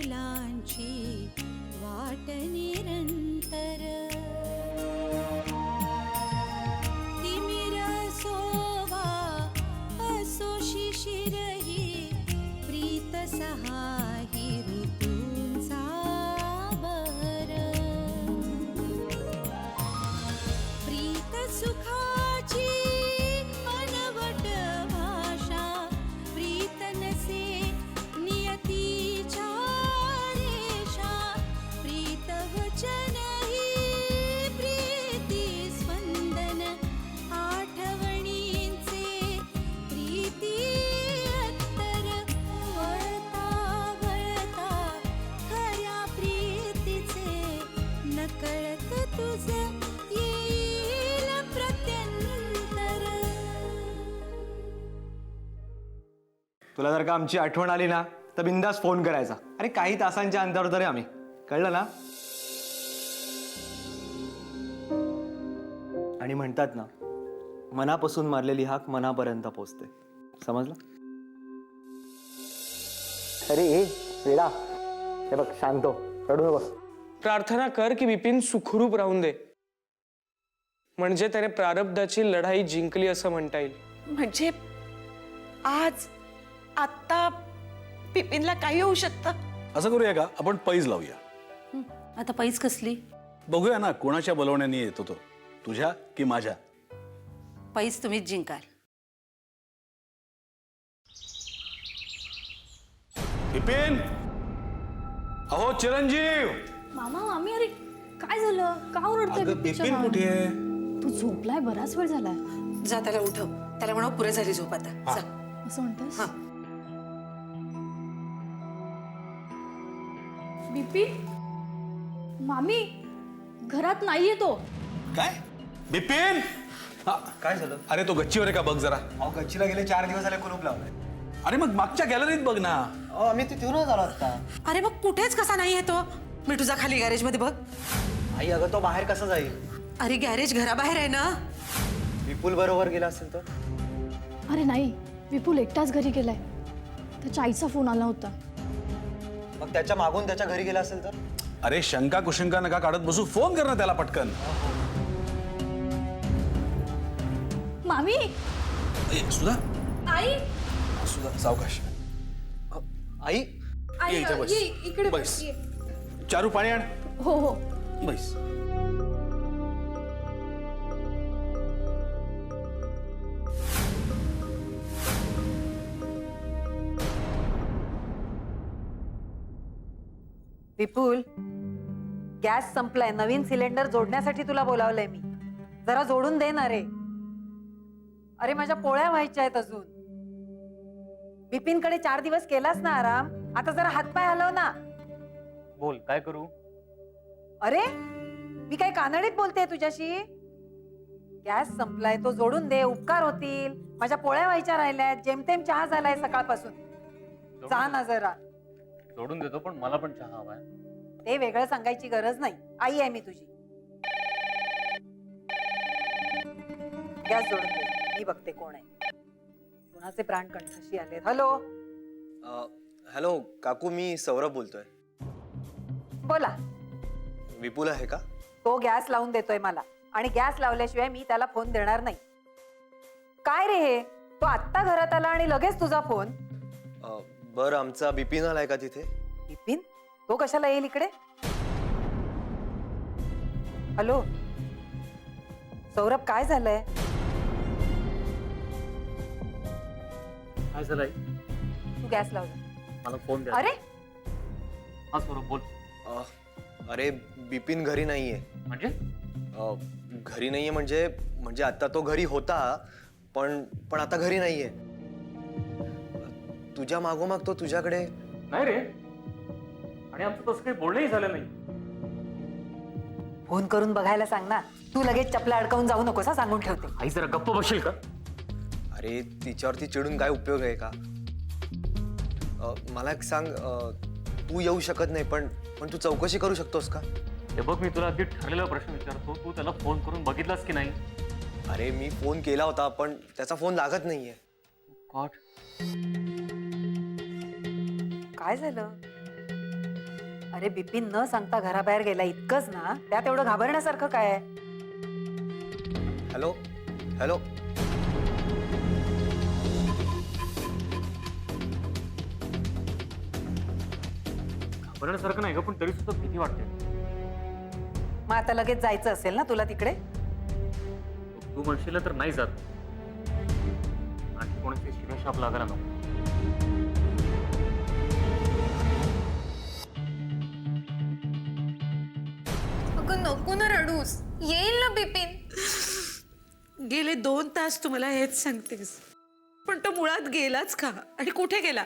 फुलांची वाट निरंतर तिमिर सोवा असो शिशिरही प्रीत सहाही ऋतूंचा बर प्रीत सुखाची अनवट भाषा प्रीत नसे नियतीच्या रेषा प्रीत वचन ही प्रीती स्पंदन आठवणींचे प्रीती अत्तर वळता वळता खऱ्या प्रीतीचे नकळत तुझे येईल प्रत्यंतर. तुला जर का आमची आठवण आली ना तर बिंदास फोन करायचा. अरे काही तासांच्या अंतरावर तरी आम्ही, कळलं ना. आणि म्हणतात ना, मनापासून मारलेली हाक मनापर्यंत पोचते. समजलं. अरे ए वेडा, हे बघ शांत हो, रडू नको. प्रार्थना कर की बिपिन सुखरूप राहून दे, म्हणजे त्याने प्रारब्धाची लढाई जिंकली असं म्हणता येईल. म्हणजे आज आता बिपिनला काही होऊ शकतं. असं करूया का, आपण पैज लावूया. आता पैज कसली? बघूया ना कोणाच्या बोलवण्याने येतो तो, तुझ्या की माझ्या. पैज तुम्हीच जिंकाल. बिपिन, अहो चिरंजीव. मामा मामी, अरे काय झालं? का ओरडतोय? बिपिन कुठे आहे? तू झोपलाय, बराच वेळ झालाय. जा त्याला उठव, त्याला म्हणा पुरे झाली झोप आता. जा. असं म्हणतेस? हा. बिपिन, मामी घरात नाहीये तो. काय बिपिन? काय झालं? अरे तो गच्चीवर आहे का बघ जरा. अहो गच्चीला गेले 4 दिवस झाले कुलूप लावलंय. अरे मग मागच्या गॅलरीत बघ ना. अहो आम्ही तिथूनच आलो आता. अरे मग कुठेच कसा नाही येतो? मी तुझा खाली गॅरेज मध्ये बघ. आई अगं तो बाहेर कसा जाईल? अरे गॅरेज घराबाहेर आहे ना. विपुल बरोबर गेला असेल तर. अरे नाही, विपुल एकटाच घरी गेलाय. त्याच्या आईचा फोन आला होता. मग त्याच्या मागून त्याच्या घरी गेला असेल तर. अरे शंका कुशंका नका काढत बसू, फोन कर ना त्याला पटकन. मामी, ए, सुधा आई, सुधा सावकाश. आई ये इथे बस. इकडे बस. चारू पाणी आण. हो हो. बस. विपुल, गॅस संपलाय. नवीन सिलेंडर जोडण्यासाठी तुला बोलावलंय मी. जरा जोडून दे ना रे. अरे माझ्या पोळ्या व्हायच्या आहेत अजून. बिपिनकडे 4 दिवस केलास ना आराम, आता जरा हातपाय हलव ना. बोल काय करू. अरे मी काय कानडीत बोलते तुझ्याशी. गॅस संपलाय, तो जोडून दे, उपकार होतील. माझ्या पोळ्या व्हायच्या राहिल्यात, जेमतेम चहा झालाय सकाळपासून. जा ना जरा. जोडून देतो, पण मला पण चहा हवाय. ते वेगळं सांगायची गरज नाही, आई आहे मी तुझी. गॅस जोडून दे, मी बघते कोण आहे. कुणाचे प्राण कंठशी आले. हॅलो. हॅलो काकू, मी सौरभ बोलतोय. बोला. विपुल आहे का? तो गॅस लावून देतोय मला, आणि गॅस लावल्याशिवाय मी त्याला फोन देणार नाही. काय रे हे, तो आत्ता घरात आला आणि लगेच तुझा फोन. बरं आमचा बिपिन आलाय का तिथे? बिपिन? तो कशाला येईल इकडे? हॅलो सौरभ, काय झालंय? काय झालंय? तू गॅस लाव. मला फोन द्या. अरे हा सौरभ बोल. अरे बिपिन घरी नाहीये. म्हणजे घरी नाहीये म्हणजे आता तो घरी होता, पण आता घरी नाहीये. तुझ्या मागोमाग तो तुझ्याकडे. नाही रे, आणि आमचं तसं काही बोलणंही झालं नाही. फोन करून बघायला सांग ना. तू लगेच चपला अडकवून जाऊ नकोस, सांगून ठेवते. आई जरा गप्प बसशील का? अरे तिच्यावरती चिडून काय उपयोग आहे का? मला एक सांग, तू येऊ शकत नाही, पण तू चौकशी करू शकतोस का? हे बघ, मी तुला अगदी ठरलेला प्रश्न विचारतो. तू त्याला फोन करून बघितलास की नाही? अरे मी फोन केला होता, पण त्याचा फोन लागत नाहीये. गॉड, काय झालं? अरे बिपिन न सांगता घराबाहेर गेला इतकंच ना, त्यात एवढं घाबरण्यासारखं काय आहे? Hello hello. घाबरण्यासारखं नाही ग, पण तरी सुद्धा भीती वाटते. मग आता लगेच जायचं असेल ना तुला तिकडे? तू म्हणशील तर नाही जात. आणखी कोणाची शिव्याशाप लागायला नको. अगं नको ना रडूस, येईल ना बिपिन. गेले 2 तास तू मला हेच सांगतेस, पण तो मुळात गेलाच का आणि कुठे गेला?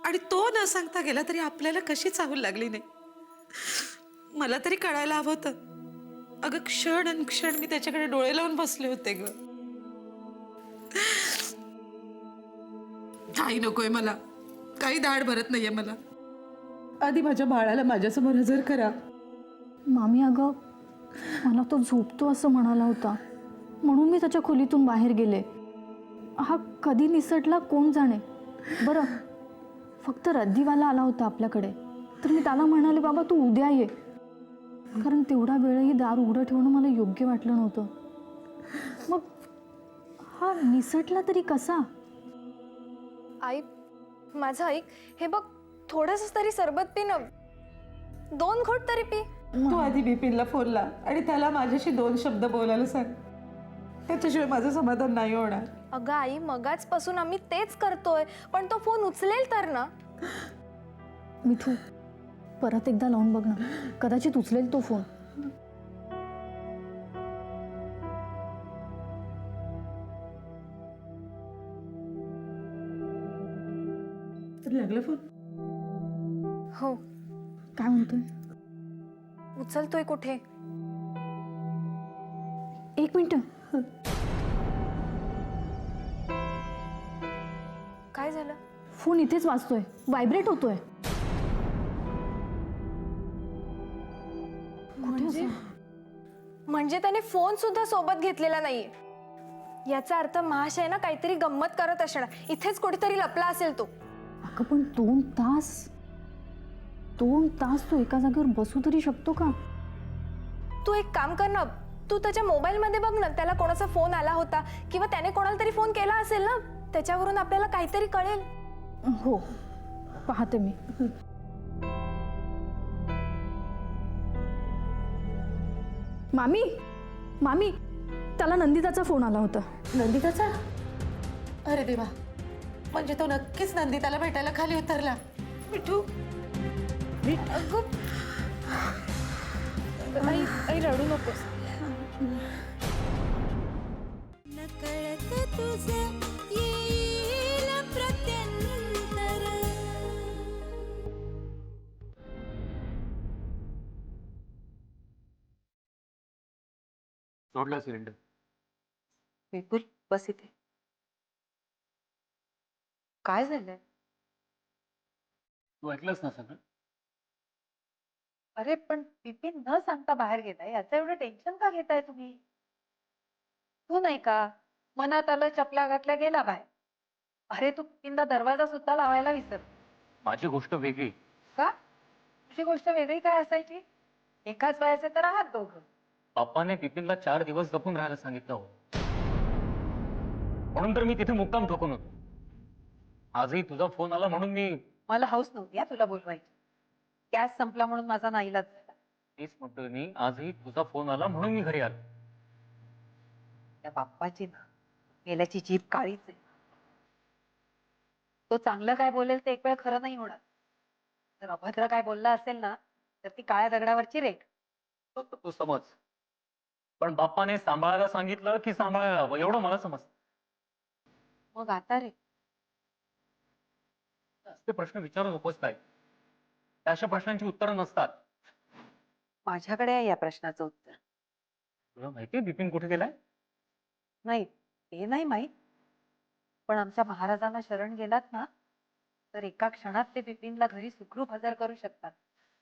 आणि तो न सांगता गेला तरी आपल्याला कशी चाहूल लागली नाही? मला तरी कळायला हवं होतं. अगं क्षण आणि क्षण मी त्याच्याकडे डोळे लावून बसले होते ग. काही नकोय मला, काही धाड भरत नाहीये मला. आधी माझ्या बाळाला माझ्यासमोर हजर करा. मामी अगं, मला तो झोपतो असं म्हणाला होता, म्हणून मी त्याच्या खोलीतून बाहेर गेले. हा कधी निसटला कोण जाणे. बरं, फक्त रद्दीवाला आला होता आपल्याकडे, तर मी त्याला म्हणाले बाबा तू उद्या ये, कारण तेवढा वेळही दार उघडं ठेवणं मला योग्य वाटलं नव्हतं. मग हा निसटला तरी कसा? आई, माझं ऐक, हे बघ, थोडंसं तरी सरबत पी ना, 2 घोट तरी पी. तू आधी बिपिनला फोन ला आणि त्याला माझ्याशी 2 शब्द बोलायला सांग. त्याच्याशिवाय माझं समाधान नाही होणार. अगं आई, मगाचपासून आम्ही तेच करतोय, पण तो फोन उचलेल तर ना. मिठू, परत एकदा लावून बघ ना, कदाचित उचलेल तो फोन. तर लागला फोन. हो, काय म्हणतोय? उचलतोय कुठे? 1 मिनिट. काय झालं? फोन इथेच वाजतोय, व्हायब्रेट होतोय. म्हणजे त्याने फोन सुद्धा सोबत घेतलेला नाहीये. याचा अर्थ महाशय ना काहीतरी गंमत करत असणार. इथेच कुठेतरी लपला असेल तो. अगं पण 2 तास तो एका जागेवर बसू तरी शकतो का? तू एक काम कर ना, तू त्याच्या मोबाईल मध्ये बघ ना, त्याला कोणाचा फोन आला होता किंवा त्याने कोणाला तरी फोन केला असेल ना, त्याच्यावरून आपल्याला काहीतरी कळेल. हो, पाहते मी. मामी, त्याला नंदिताचा फोन आला होता. नंदिताचा? अरे देवा, म्हणजे तो नक्कीच नंदिताला भेटायला खाली उतरला. मिठू, आई रडू नकोस. नकळत तुझं येईल प्रत्यंतर. सोडला सिलेंडर. विपुल, बस इथे. काय झालंय? तू ऐकलंस ना सगळं? अरे पण बिपिन न सांगता बाहेर गेलाय, याचं एवढं टेन्शन का घेताय तुम्ही? तू नाही का मनात आलं चपला घातल्या गेला बाहेर? अरे तू बिपिनला दरवाजा सुद्धा लावायला विसर. माझी गोष्ट वेगळी. का? तुझी गोष्ट वेगळी काय असायची? एकाच वयाचे तर आहात दोघं. बाप्पाने बिपिनला 4 दिवस जपून राहायला सांगितलं हो, म्हणून तर मी तिथे मुक्काम ठोकून होतो. आजही तुझा फोन आला म्हणून मी. मला हौस नव्हती तुला बोलवायची. गॅस संपला म्हणून माझा नाईलाज झाला. तेच म्हणतोय मी, आजही तुझा फोन आला म्हणून मी घरी आलो. त्या बाप्पाची ना मेल्याची जीभ काळीच आहे. तो चांगलं काय बोलेल ते एक वेळ खरं नाही होणार. जर अभद्र काय बोलला असेल ना, तर ती काळ्या दगडावरची रेख. तू समज, पण बाप्पाने सांभाळायला सांगितलं की सांभाळायला हवं एवढं मला समज. मग आता रे ते प्रश्न विचारू नकोस काय, त्या अशा प्रश्नांची उत्तरं नसतात. माझ्याकडे आहे या प्रश्नाचं उत्तर. तुला माहितीये बिपिन कुठे गेलाय? नाही, ते नाही माहित, पण आमच्या महाराजांना शरण गेलात ना, तर एका क्षणात ते बिपिनला घरी सुखरूप हजर करू शकतात.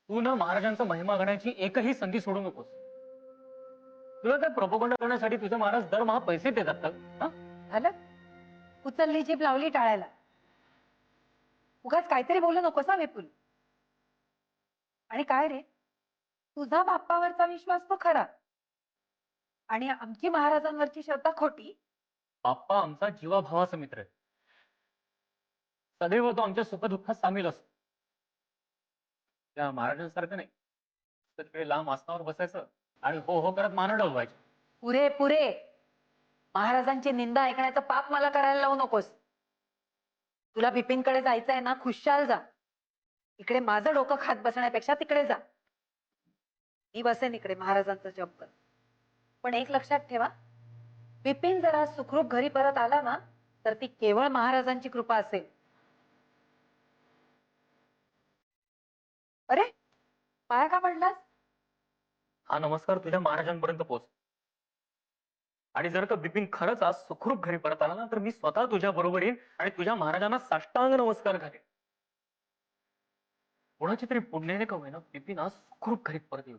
तू ना महाराजांचा महिमा गण्याची एकही संधी सोडू नकोस. तुला काय प्रोपोगंडा करण्यासाठी तुझे महाराज दरमहा पैसे देतात का? हा? झालं? उचलली जीभ लावली टाळायला. उगाच काहीतरी बोलू नकोस ना विपुल. आणि काय रे, तुझा बाप्पावरचा विश्वास तो खरा आणि आमची महाराजांवरची श्रद्धा खोटी. बाप्पा आमचा जीवाभावाचा मित्र आहे. सदैव तो आमच्या सुखदुःखात सामील असतो. त्या महाराजांसारखं नाही तर ते लांब आसनावर बसायचं आणि हो हो करत मानं डोलवायचे. पुरे पुरे, महाराजांची निंदा ऐकण्याचं पाप मला करायला लावू नकोस. तुला बिपिनकडे जायचं आहे ना, खुशाल जा. इकडे माझं डोकं खात बसण्यापेक्षा तिकडे जा. मी बसेन इकडे महाराजांचा जप कर. पण एक लक्षात ठेवा, बिपिन जरा सुखरूप घरी परत आला ना तर ती केवळ महाराजांची कृपा असेल. अरे पाया का पडलास? हा नमस्कार तुझ्या महाराजांपर्यंत पोहोच. आणि जर का बिपिन खरंच आज सुखरूप घरी परत आला ना तर मी स्वतः तुझ्या बरोबर येईन आणि तुझ्या महाराजांना साष्टांग नमस्कार घालेन. कोणाची तरी पुण्याने का होईना बिपिन आज सुखरूप घरी परत येऊ.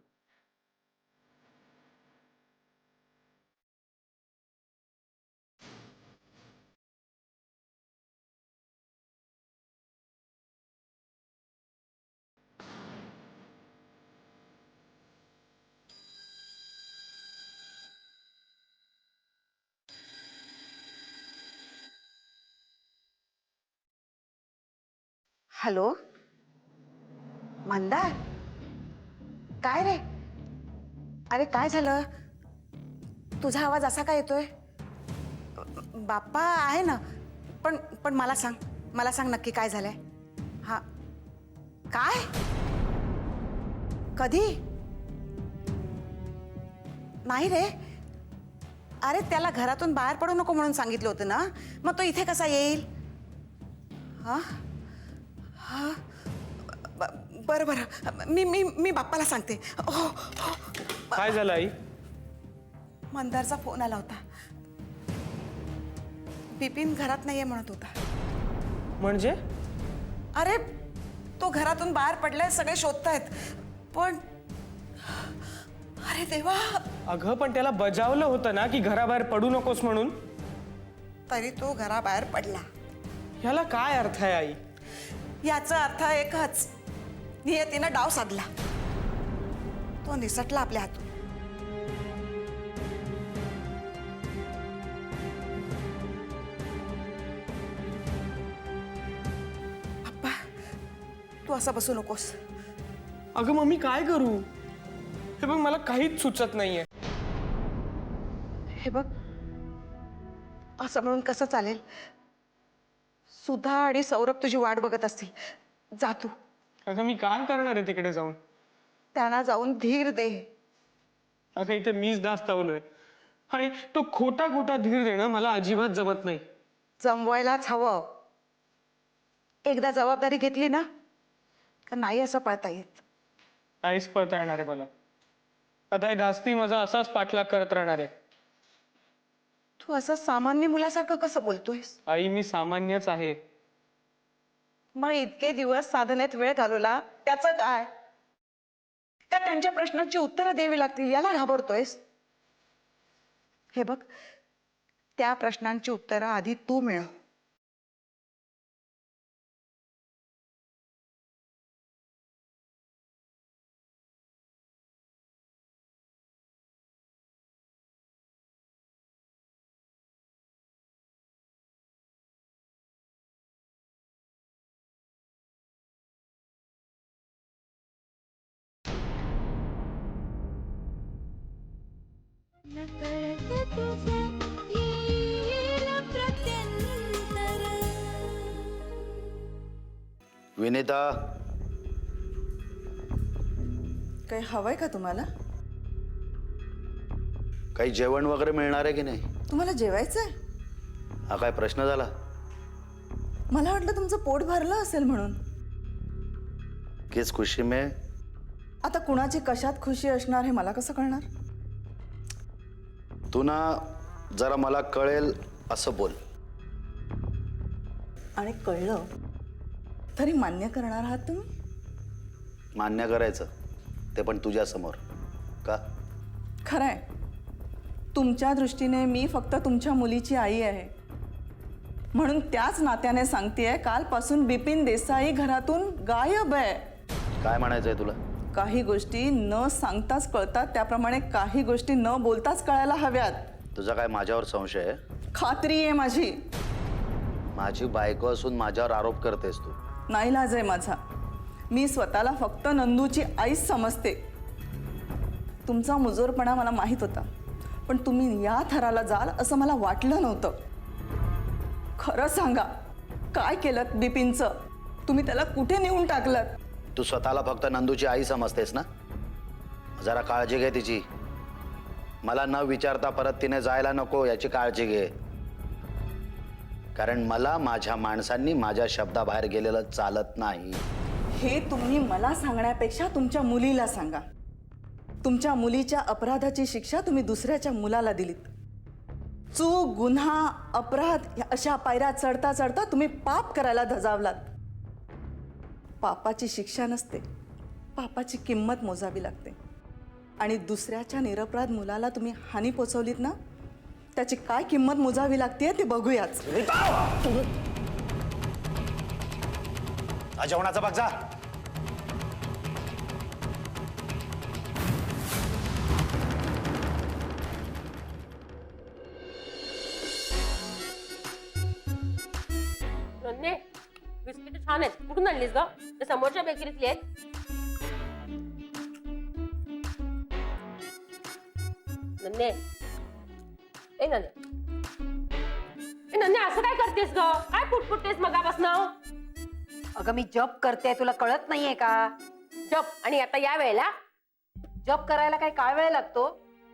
हॅलो मंदार, काय रे? अरे काय झालं? तुझा आवाज असा काय येतोय? बाप्पा आहे ना, पण पण मला सांग नक्की काय झालंय. हा काय? कधी? नाही रे, अरे त्याला घरातून बाहेर पडू नको म्हणून सांगितलं होतं ना, मग तो इथे कसा येईल? हा हा बरं बरं, मी बाप्पाला सांगते. हो हो. काय झालं आई? मंदारचा फोन आला होता. बिपिन घरात नाहीये म्हणत होता. म्हणजे? अरे तो घरातून बाहेर पडलाय, सगळे शोधतायत. पण अरे देवा. अगं पण त्याला बजावलं होतं ना की घराबाहेर पडू नकोस म्हणून. तरी तो घराबाहेर पडला. ह्याला काय अर्थ आहे आई? याचा अर्थ एकच, नियतीनं डाव साधला. तो निसटला आपल्या हातून. बाप्पा तू असा बसू नकोस. अगं मग मी काय करू? हे बघ मला काहीच सुचत नाहीये. हे बघ, असं म्हणून कसं चालेल? सुधा आणि सौरभ तुझी वाट बघत असतील. जा तू. अगं मी काय करणार आहे तिकडे जाऊन? त्यांना जाऊन धीर दे. अगं इथे मीच दास्तावलोय आणि तो खोटा खोटा धीर देणं मला अजिबात जमत नाही. जमवायलाच हवं. एकदा जबाबदारी घेतली ना तर नाही असं पळता येत. काहीच पळता येणार आहे मला. आता हे धास्ती माझा असाच पाठलाग करत राहणार आहे. तू असं सामान्य मुलासारखं कसं बोलतोयस? आई मी सामान्यच आहे. मग इतके दिवस साधनेत वेळ घालवला त्याचं काय? का त्यांच्या प्रश्नांची उत्तरं द्यावी लागतील याला घाबरतोयस? हे बघ, त्या प्रश्नांची उत्तरं आधी तू मिळव. विनिता, काही हवंय का तुम्हाला? काही जेवण वगैरे मिळणार आहे की नाही? तुम्हाला जेवायचंय? हा काय प्रश्न झाला? मला वाटलं तुमचं पोट भरलं असेल म्हणून. किस खुशी में? आता कुणाची कशात खुशी असणार हे मला कसं कळणार? तू ना जरा मला कळेल असं बोल. आणि कळलं तरी मान्य करणार आहात तुम्ही? मान्य करायचं ते पण तुझ्या समोर का? खरंय, तुमच्या दृष्टीने मी फक्त तुमच्या मुलीची आई आहे म्हणून त्याच नात्याने सांगतेय, कालपासून बिपिन देसाई घरातून गायब आहे. काय म्हणायचंय तुला? काही गोष्टी न सांगताच कळतात, त्याप्रमाणे काही गोष्टी न बोलताच कळायला हव्यात. तुझा काय माझ्यावर संशय आहे? खात्री आहे माझी. माझी बायको असून माझ्यावर आरोप करतेस तू. नाईलाज आहे माझा. मी स्वतःला फक्त नंदूची आईच समजते. तुमचा मुजोरपणा मला माहीत होता, पण तुम्ही या थराला जाल असं मला वाटलं नव्हतं. खरं सांगा, काय केलं बिपिनचं? तुम्ही त्याला कुठे नेऊन टाकलं? तू स्वतःला फक्त नंदूची आई समजतेस ना? जरा काळजी घे तिची. मला न विचारता परत तिने जायला नको याची काळजी घे. कारण मला माझ्या माणसांनी माझ्या शब्दाबाहेर गेलेलं चालत नाही. हे तुम्ही मला सांगण्यापेक्षा तुमच्या मुलीला सांगा. तुमच्या मुलीच्या अपराधाची शिक्षा तुम्ही दुसऱ्याच्या मुलाला दिलीत. चूक, गुन्हा, अपराध या अशा पायऱ्या चढता चढता तुम्ही पाप करायला धजावलात. पापाची शिक्षा नसते, पापाची किंमत मोजावी लागते. आणि दुसऱ्याच्या निरपराध मुलाला तुम्ही हानी पोचवलीत ना, त्याची काय किंमत मोजावी लागते ते बघूयाच. जेवणाचा बघ जा. बिस्किट छान आहेत. कुठून आणलीस ग? ते समोरच्या बेकरीतली आहेत. नन्हे, ए नन्हे, ए नन्हे, असं काय करतेस ग? काय फुटफुटतेस मगापासनं? अगं मी जप करते, तुला कळत नाहीये का? जप, आणि आता या वेळेला जप करायला काही काळ वेळ लागतो?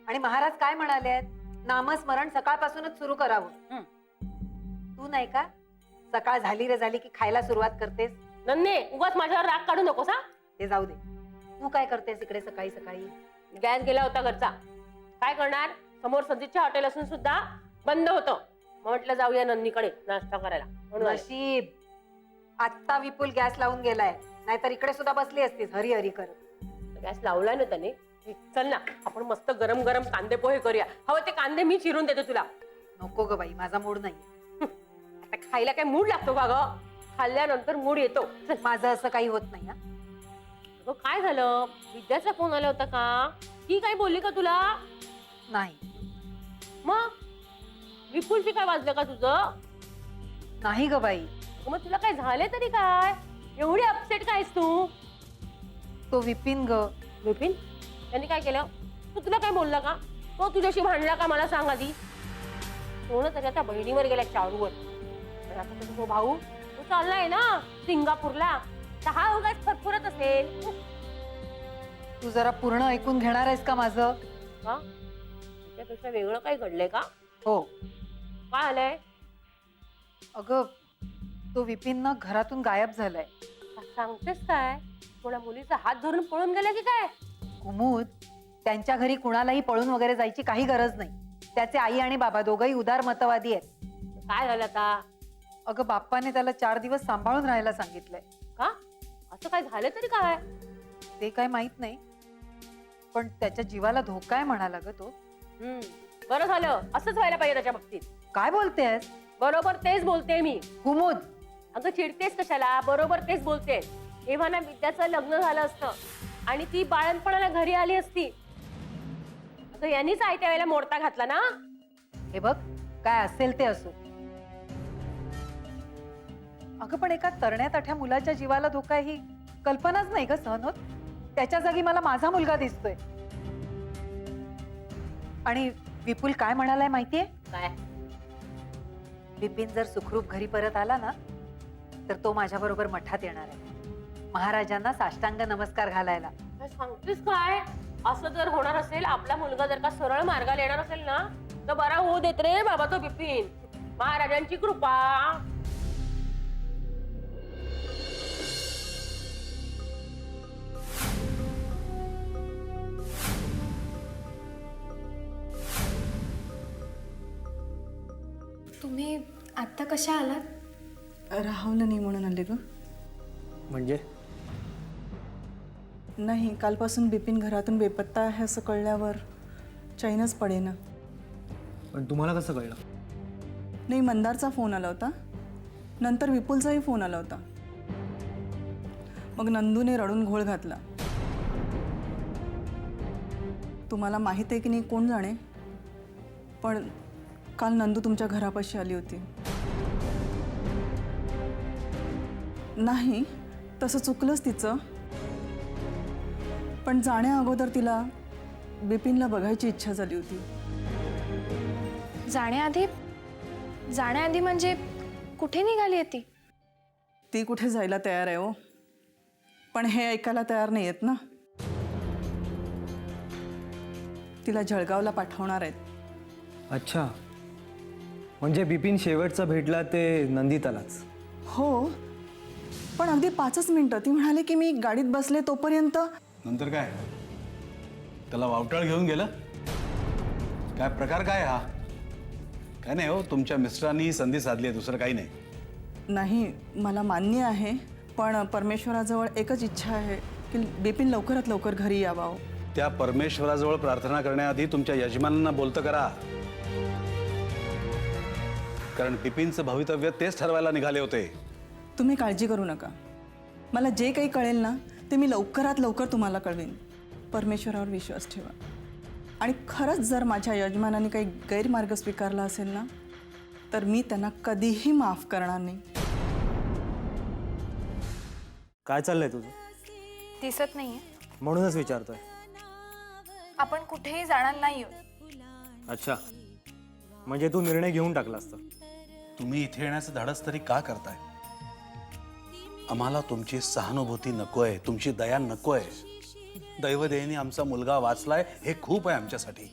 आणि महाराज काय म्हणाले? नामस्मरण सकाळपासूनच सुरू करावं. तू नाही का सकाळ झाली रे झाली की खायला सुरुवात करतेस? नन्हे, उगाच माझ्यावर राग काढू नकोस हा. ते जाऊ दे. तू काय करतेस इकडे सकाळी सकाळी? गॅस गेला होता घरचा. काय करणार? समोर संदीपच्या हॉटेल असून सुद्धा बंद होतं. म्हटलं जाऊया नंदीकडे नाश्ता करायला. नशीब आत्ता विपुल गॅस लावून गेलाय, नाहीतर इकडे सुद्धा बसली असतीस हरी हरी करत. गॅस लावलाय ना त्याने. चल ना, आपण मस्त गरम गरम कांदे पोहे करूया. हवं ते कांदे मी चिरून देतो तुला. नको ग बाई, माझा मूड नाही. आता खायला काय मूड लागतो का ग? खाल्ल्यानंतर मूड येतो. माझं असं काही होत नाही. अगं काय झालं? विद्याचा फोन आला होता का? ती काय बोलली का तुला? नाही. मग विपुलची काय वाजलं का तुझं? नाही ग बाई. मग तुला काय झाले तरी काय? एवढी अपसेट कायस तू? तो विपिन ग. विपिन? त्यांनी काय केलं? तू तुला काय बोलला का? तो तुझ्याशी भांडला का मला सांग आधी. तो ना त्याच्या त्या बहिणीवर गेला चारूवर. तो भाऊ तो चाललाय ना सिंगापूरला. हा उगाच फरफरत असेल. तू जरा पूर्ण ऐकून घेणार आहेस का माझं? का? त्यापेक्षा वेगळं काही घडलंय का? हो. काय आलंय? अगं तो विपिन ना घरातून गायब झालाय. सांगतेस काय? कोणा मुलीचा हात धरून पळून गेला की काय? कुमुद, त्यांच्या घरी कुणालाही पळून वगैरे जायची काही गरज नाही. त्याचे आई आणि बाबा दोघंही उदार मतवादी आहेत. काय झालं आता? अगं बाप्पाने त्याला 4 दिवस सांभाळून राहायला सांगितलंय. का? असं काय झालं तरी काय? ते काय माहित नाही, पण त्याच्या जीवाला धोका आहे म्हणाला ग तो. बरं झालं. असंच व्हायला पाहिजे त्याच्या बाबतीत. काय बोलतेस? बरोबर तेच बोलते मी. कुमुद, अगं चिडतेस कशाला? बरोबर तेच बोलते. तेव्हा ना विद्याचं लग्न झालं असतं आणि ती बाळणपणाला घरी आली असती. अगं यांनीच आयत्या वेळेला मोडता घातला ना. हे बघ, काय असेल ते असो. अगं पण एका तरण्या ताठ्या मुलाच्या जीवाला धोका ही कल्पनाच नाही का सहन होत. त्याच्या जागी मला माझा मुलगा दिसतोय. आणि विपुल काय म्हणालाय माहितीये? काय? बिपिन जर सुखरूप घरी परत आला ना, तर तो माझ्या बरोबर मठात येणार आहे महाराजांना साष्टांग नमस्कार घालायला. काय सांगतेस काय? असं जर होणार असेल, आपला मुलगा जर का सरळ मार्गाला येणार असेल ना, तर बरा होऊ देत रे बाबा तो बिपिन. महाराजांची कृपा. तुम्ही आत्ता कशा आलात? राहुल नाही म्हणून आले ग. म्हणजे नाही, कालपासून बिपिन घरातून बेपत्ता आहे असं कळल्यावर चैनच पडेना. पण तुम्हाला कसं कळलं? नाही, मंदारचा फोन आला होता, नंतर विपुलचाही फोन आला होता. मग नंदूने रडून घोळ घातला. तुम्हाला माहीत आहे की नाही कोण जाणे, पण काल नंदू तुमच्या घरापाशी आली होती. नाही तसं चुकलंच तिचं, पण जाण्या अगोदर तिला बिपिनला बघायची इच्छा झाली होती. जाण्याआधी म्हणजे कुठे निघाली आहे ती? ती कुठे जायला तयार आहे हो, पण हे ऐकायला तयार नाही आहेत ना. तिला जळगावला पाठवणार आहेत. अच्छा, म्हणजे बिपिन शेवटचं भेटला ते नंदितालाच. हो, पण अगदी 5च मिनिटं. ती म्हणाले की मी गाडीत बसले तोपर्यंत. नंतर काय त्याला वावटाळ घेऊन गेलं? काय प्रकार काय हा? काय नाही हो, तुमच्या मिस्टरांनी ही संधी साधली आहे, दुसरं काही नाही. नाही, मला मान्य आहे, पण परमेश्वराजवळ एकच इच्छा आहे की बिपिन लवकरात लवकर घरी यावा. हो, त्या परमेश्वराजवळ प्रार्थना करण्याआधी तुमच्या यजमानांना बोलतं करा, कारण बिपिनचं भवितव्य तेच ठरवायला निघाले होते. तुम्ही काळजी करू नका. मला जे काही कळेल ना ते मी लवकरात लवकर तुम्हाला कळवेन. परमेश्वरावर विश्वास ठेवा. आणि खरंच जर माझ्या यजमानाने काही गैरमार्ग स्वीकारला असेल ना तर मी त्यांना कधीही माफ करणार नाही. काय चाललंय तुझं? दिसत नाहीये. म्हणूनच विचारतोय. आपण कुठेही जाणार नाही आहोत. अच्छा, म्हणजे तू निर्णय घेऊन टाकलास तर? तुम्ही इथे येण्याचं धाडस तरी का करताय? आम्हाला तुमची सहानुभूती नकोय, तुमची दया नकोय. दैवदेयनी आमचा मुलगा वाचलाय हे खूप आहे आमच्यासाठी.